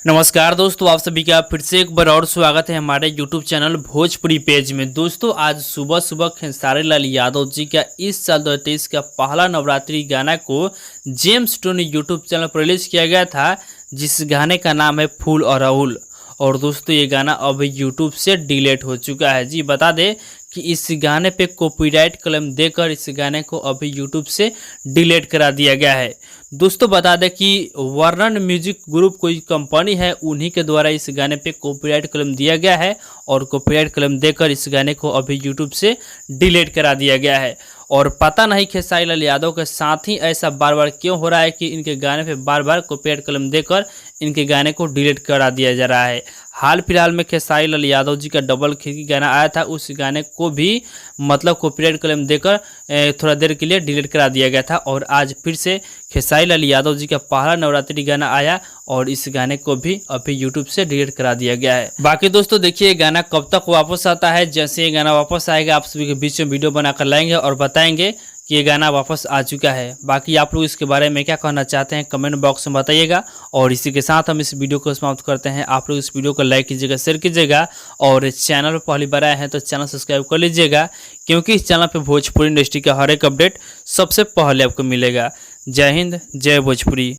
नमस्कार दोस्तों, आप सभी का फिर से एक बार और स्वागत है हमारे YouTube चैनल भोजपुरी पेज में। दोस्तों आज सुबह सुबह खेसारी लाल यादव जी का इस साल 2023 का पहला नवरात्रि गाना को जेम्स टोनी यूट्यूब चैनल पर रिलीज किया गया था, जिस गाने का नाम है फूल और राहुल। और दोस्तों ये गाना अभी यूट्यूब से डिलीट हो चुका है। जी बता दें कि इस गाने पे कॉपीराइट क्लेम देकर इस गाने को अभी यूट्यूब से डिलीट करा दिया गया है। दोस्तों बता दें कि वर्णन म्यूजिक ग्रुप कोई कंपनी है, उन्हीं के द्वारा इस गाने पे कॉपीराइट क्लेम दिया गया है और कॉपीराइट क्लेम देकर इस गाने को अभी यूट्यूब से डिलीट करा दिया गया है। और पता नहीं खेसारी लाल यादव के साथ ही ऐसा बार बार क्यों हो रहा है कि इनके गाने पे बार बार कॉपीराइट क्लेम देकर इनके गाने को डिलीट करा दिया जा रहा है। हाल फिलहाल में खेसारी लाल यादव जी का डबल खिड़की गाना आया था, उस गाने को भी मतलब कॉपीराइट क्लेम देकर थोड़ा देर के लिए डिलीट करा दिया गया था। और आज फिर से खेसारी लाल यादव जी का पहला नवरात्रि गाना आया और इस गाने को भी अभी यूट्यूब से डिलीट करा दिया गया है। बाकी दोस्तों देखिए गाना कब तक वापस आता है। जैसे ये गाना वापस आएगा आप सभी के बीच में वीडियो बनाकर लाएंगे और बताएंगे कि ये गाना वापस आ चुका है। बाकी आप लोग इसके बारे में क्या कहना चाहते हैं कमेंट बॉक्स में बताइएगा। और इसी के साथ हम इस वीडियो को समाप्त करते हैं। आप लोग इस वीडियो को लाइक कीजिएगा, शेयर कीजिएगा और चैनल पर पहली बार आए हैं तो चैनल सब्सक्राइब कर लीजिएगा, क्योंकि इस चैनल पर भोजपुरी इंडस्ट्री का हर एक अपडेट सबसे पहले आपको मिलेगा। जय हिंद, जय भोजपुरी।